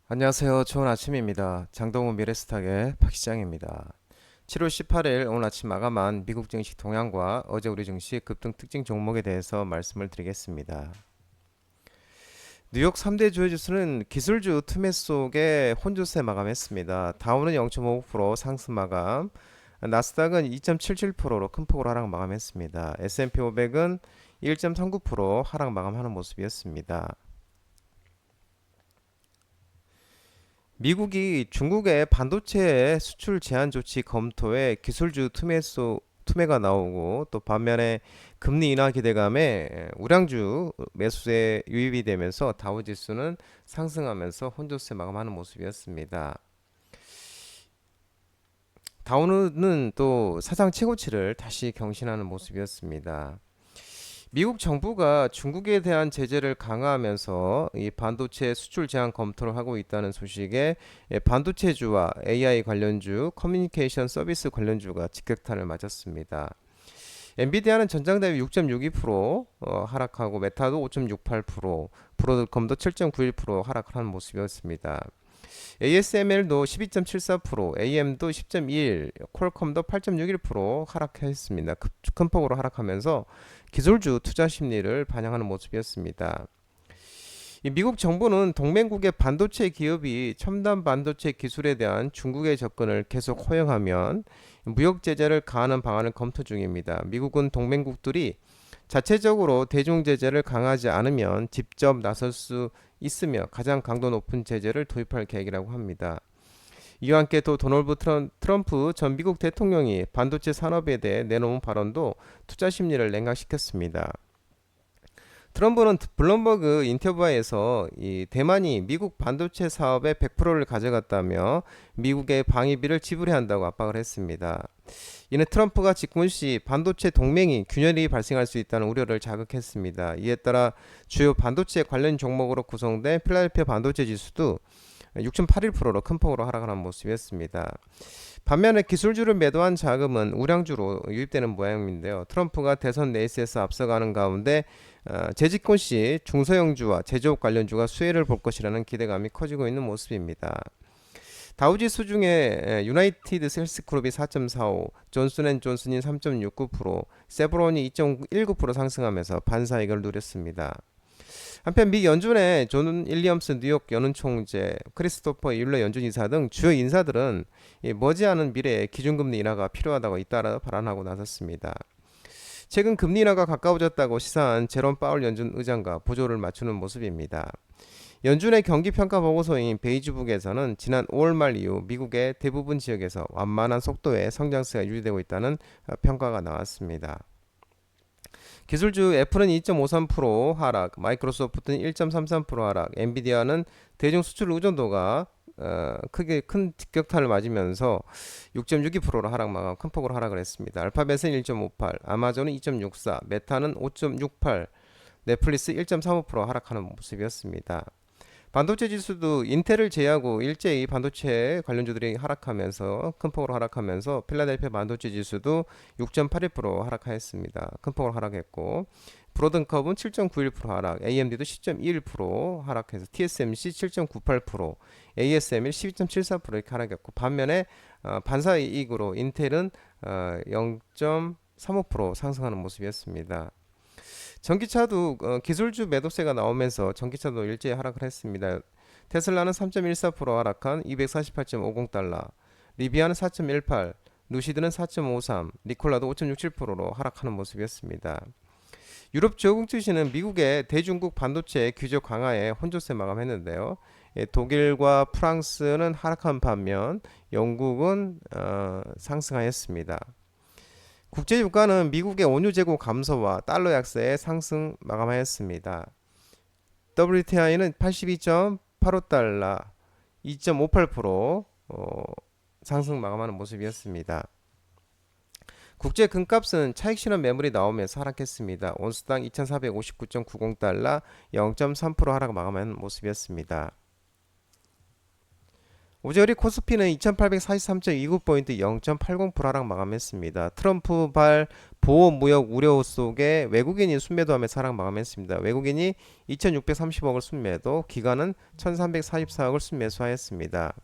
안녕하세요. 좋은 아침입니다. 장동훈 미래스탁의 박시장입니다. 7월 18일 오늘 아침 마감한 미국 증시 동향과 어제 우리 증시 급등 특징 종목에 대해서 말씀을 드리겠습니다. 뉴욕 3대 주요 지수는 기술주 틈의 속에 혼조세 마감했습니다. 다우는 0.5% 상승 마감, 나스닥은 2.77%로 큰 폭으로 하락 마감했습니다. S&P 500은 1.39% 하락 마감하는 모습이었습니다. 미국이 중국의 반도체 수출 제한 조치 검토에 기술주 투매가 나오고 또 반면에 금리 인하 기대감에 우량주 매수세 유입이 되면서 다우지수는 상승하면서 혼조세 마감하는 모습이었습니다. 다우는 또 사상 최고치를 다시 경신하는 모습이었습니다. 미국 정부가 중국에 대한 제재를 강화하면서 이 반도체 수출 제한 검토를 하고 있다는 소식에 반도체주와 AI 관련주, 커뮤니케이션 서비스 관련주가 직격탄을 맞았습니다. 엔비디아는 전장 대비 6.62% 하락하고 메타도 5.68%, 브로드컴도 7.91% 하락하는 모습이었습니다. ASML도 12.74%, AM도 10.21%, 퀄컴도 8.61% 하락했습니다. 큰 폭으로 하락하면서 기술주 투자 심리를 반영하는 모습이었습니다. 이 미국 정부는 동맹국의 반도체 기업이 첨단 반도체 기술에 대한 중국의 접근을 계속 허용하면 무역 제재를 가하는 방안을 검토 중입니다. 미국은 동맹국들이 자체적으로 대중 제재를 강하지 않으면 직접 나설 수 있으며 가장 강도 높은 제재를 도입할 계획이라고 합니다. 이와 함께 또 도널드 트럼프 전 미국 대통령이 반도체 산업에 대해 내놓은 발언도 투자 심리를 냉각시켰습니다. 트럼프는 블룸버그 인터뷰에서 이 대만이 미국 반도체 사업의 100%를 가져갔다며 미국의 방위비를 지불해야 한다고 압박을 했습니다. 이는 트럼프가 집권 시 반도체 동맹이 균열이 발생할 수 있다는 우려를 자극했습니다. 이에 따라 주요 반도체 관련 종목으로 구성된 필라델피아 반도체 지수도 6.81%로 큰 폭으로 하락하는 모습이었습니다. 반면에 기술주를 매도한 자금은 우량주로 유입되는 모양인데요. 트럼프가 대선 레이스에서 앞서가는 가운데 재집권 시 중소형주와 제조업 관련주가 수혜를 볼 것이라는 기대감이 커지고 있는 모습입니다. 다우지수 중에 유나이티드 셀스그룹이 4.45, 존슨앤존슨이 3.69%, 세브론이 2.19% 상승하면서 반사이익을 누렸습니다. 한편 미 연준의 존 윌리엄스 뉴욕 연은총재, 크리스토퍼 율러 연준이사 등 주요 인사들은 머지않은 미래에 기준금리 인하가 필요하다고 잇따라 발언하고 나섰습니다. 최근 금리 인하가 가까워졌다고 시사한 제롬 파월 연준 의장과 보조를 맞추는 모습입니다. 연준의 경기평가 보고서인 베이지북에서는 지난 5월 말 이후 미국의 대부분 지역에서 완만한 속도의 성장세가 유지되고 있다는 평가가 나왔습니다. 기술주 애플은 2.53% 하락, 마이크로소프트는 1.33% 하락, 엔비디아는 대중 수출 의존도가 크게 큰 직격탄을 맞으면서 6.62%로 하락 마감 큰 폭으로 하락을 했습니다. 알파벳은 1.58, 아마존은 2.64, 메타는 5.68, 넷플릭스 1.35% 하락하는 모습이었습니다. 반도체 지수도 인텔을 제외하고 일제히 반도체 관련주들이 하락하면서 큰 폭으로 하락하면서 필라델피아 반도체 지수도 6.81% 하락하였습니다. 큰 폭으로 하락했고 브로든컵은 7.91% 하락, AMD도 10.21% 하락해서 TSMC 7.98%, ASML 12.74% 이렇게 하락했고 반면에 반사이익으로 인텔은 0.35% 상승하는 모습이었습니다. 전기차도 기술주 매도세가 나오면서 전기차도 일제히 하락을 했습니다. 테슬라는 3.14% 하락한 248.50달러, 리비아는 4.18, 루시드는 4.53, 니콜라도 5.67%로 하락하는 모습이었습니다. 유럽 주요국 증시는 미국의 대중국 반도체 규제 강화에 혼조세 마감했는데요. 독일과 프랑스는 하락한 반면 영국은 상승하였습니다. 국제유가는 미국의 원유 재고 감소와 달러 약세의 상승 마감하였습니다. WTI는 82.85달러, 2.58% 상승 마감하는 모습이었습니다. 국제 금값은 차익 실현 매물이 나오면서 하락했습니다. 온스당 2459.90달러, 0.3% 하락 마감하는 모습이었습니다. 오제어리 코스피는 2843.29포인트 0.80% 하락 마감했습니다. 트럼프발 보호무역 우려 속에 외국인이 순매도하며 하락 마감했습니다. 외국인이 2630억을 순매도, 기관은 1344억을 순매수하였습니다.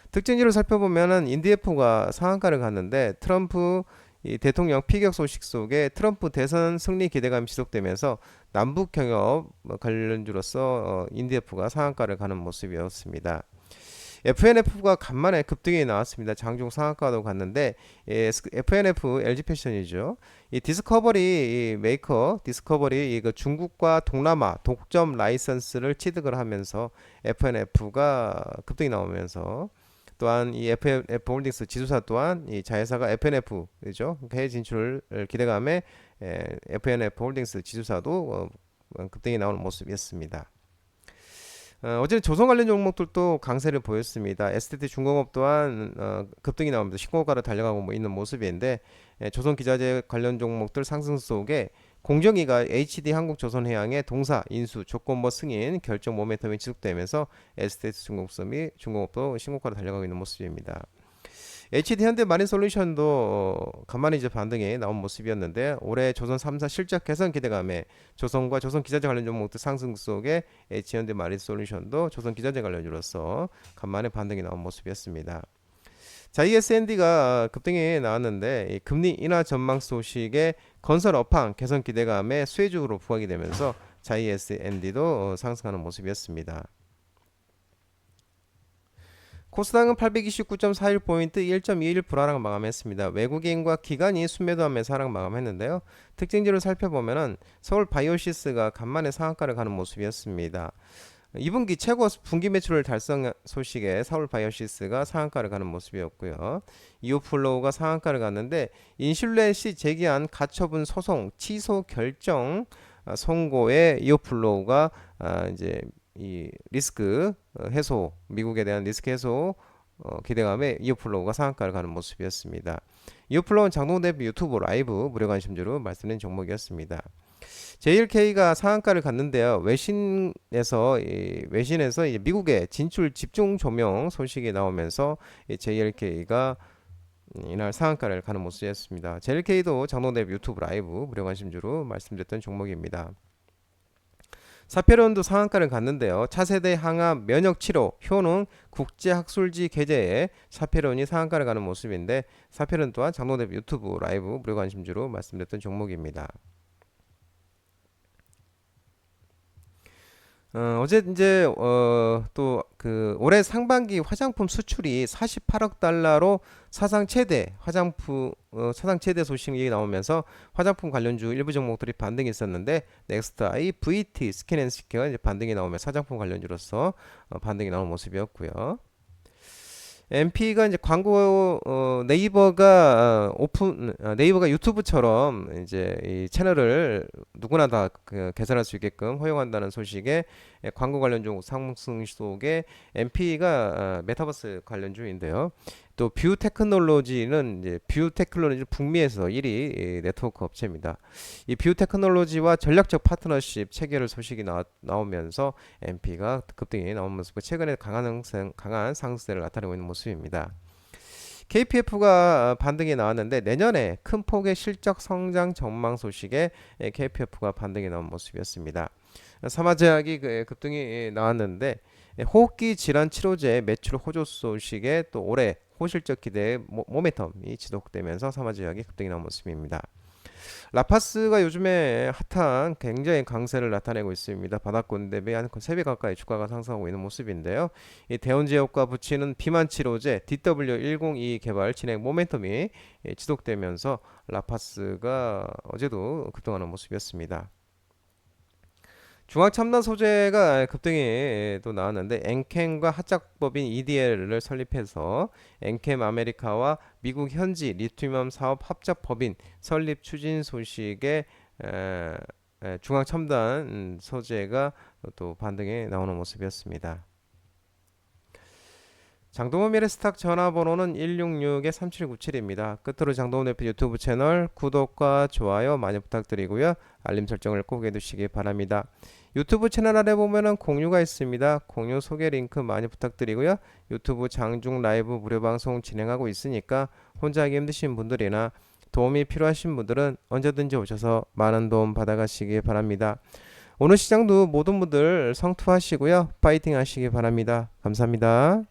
특징지를 살펴보면은 인디에프가 상한가를 갔는데 트럼프 이 대통령 피격 소식 속에 트럼프 대선 승리 기대감이 지속되면서 남북 경협 관련주로서 인디에프가 상한가를 가는 모습이었습니다. FNF가 간만에 급등이 나왔습니다. 장중 상한가도 갔는데 FNF LG 패션이죠. 이 디스커버리 이 메이커 디스커버리 이거 중국과 동남아 독점 라이선스를 취득을 하면서 FNF가 급등이 나오면서 또한 이 FNF 홀딩스 지주사 또한 이 자회사가 FNF죠. 해외 진출 기대감에 FNF 홀딩스 지주사도 급등이 나오는 모습이었습니다. 어제 조선 관련 종목들도 강세를 보였습니다. STT 중공업 또한 급등이 나옵니다. 신고가로 달려가고 있는 모습인데 조선 기자재 관련 종목들 상승 속에 공정위가 HD 한국조선해양의 동사 인수 조건부 승인 결정 모멘텀이 지속되면서 STT 중공업도 신고가로 달려가고 있는 모습입니다. HD 현대마린솔루션도 간만에 이제 반등이 나온 모습이었는데 올해 조선 3사 실적 개선 기대감에 조선과 조선 기자재 관련 종목들 상승 속에 HD 현대마린솔루션도 조선 기자재 관련주로서 간만에 반등이 나온 모습이었습니다. 자, ESND가 급등이 나왔는데 이 금리 인하 전망 소식에 건설 업황 개선 기대감에 수혜주로 부각이 되면서 자, ESND도 상승하는 모습이었습니다. 코스닥은 829.41포인트 1.21% 하락 마감했습니다. 외국인과 기관이 순매도하면서 하락 마감했는데요. 특징지를 살펴보면은 서울 바이오시스가 간만에 상한가를 가는 모습이었습니다. 2분기 최고 분기 매출을 달성 소식에 서울 바이오시스가 상한가를 가는 모습이었고요. 이오플로우가 상한가를 갔는데 인슐렛이 제기한 가처분 소송 취소 결정 선고에 이오플로우가 이제 이 리스크 해소 미국에 대한 리스크 해소 기대감에 이오플로우가 상한가를 가는 모습이었습니다. 이오플로우는 장동 대비 유튜브 라이브 무료 관심주로 말씀드린 종목이었습니다. JLK가 상한가를 갔는데요. 외신에서 미국의 진출 집중 조명 소식이 나오면서 JLK가 이날 상한가를 가는 모습이었습니다. JLK도 장동 대비 유튜브 라이브 무료 관심주로 말씀드렸던 종목입니다. 사페론도 상한가를 갔는데요. 차세대 항암 면역 치료 효능 국제학술지 게재에 사페론이 상한가를 가는 모습인데 사페론 또한 장로대 유튜브 라이브 무료 관심주로 말씀드렸던 종목입니다. 어제 이제 또 그 올해 상반기 화장품 수출이 48억 달러로 사상 최대 소식이 나오면서 화장품 관련주 일부 종목들이 반등이 있었는데 넥스트아이, VT, 스킨앤스퀘어가 이제 반등이 나오며 화장품 관련주로서 반등이 나오는 모습이었고요. MP가 이제 광고 네이버가 유튜브처럼 이제 이 채널을 누구나 다 개설할 수 있게끔 허용한다는 소식에 광고 관련주 상승 속에 MP가 메타버스 관련주인데요. 또 뷰 테크놀로지는 이제 뷰 테크놀로지 북미에서 1위 네트워크 업체입니다. 이 뷰 테크놀로지와 전략적 파트너십 체결을 소식이 나오면서 MP가 급등이 나온 모습과 최근에 강한 상승세를 나타내고 있는 모습입니다. KPF가 반등이 나왔는데 내년에 큰 폭의 실적 성장 전망 소식에 KPF가 반등이 나온 모습이었습니다. 삼화제약이 급등이 나왔는데 호흡기 질환 치료제 매출 호조 소식에 또 올해 호실적 기대의 모멘텀이 지속되면서 삼화제약이 급등이 나온 모습입니다. 라파스가 요즘에 핫한 굉장히 강세를 나타내고 있습니다. 바닥권 대비 한 3배 가까이 주가가 상승하고 있는 모습인데요. 이 대원제 효과 붙이는 비만 치료제 DW102 개발 진행 모멘텀이 지속되면서 라파스가 어제도 급등하는 모습이었습니다. 중앙첨단 소재가 급등이 또 나왔는데 엔캠과 합작법인 EDL을 설립해서 엔캠 아메리카와 미국 현지 리튬이온 사업 합작법인 설립 추진 소식에 중앙첨단 소재가 또 반등이 나오는 모습이었습니다. 장동원 미래스탁 전화번호는 166-3797입니다. 끝으로 장동원 대표 유튜브 채널 구독과 좋아요 많이 부탁드리고요. 알림 설정을 꼭 해두시기 바랍니다. 유튜브 채널 아래 보면은 공유가 있습니다. 공유 소개 링크 많이 부탁드리고요. 유튜브 장중 라이브 무료 방송 진행하고 있으니까 혼자 하기 힘드신 분들이나 도움이 필요하신 분들은 언제든지 오셔서 많은 도움 받아가시기 바랍니다. 오늘 시장도 모든 분들 성투하시고요. 파이팅 하시기 바랍니다. 감사합니다.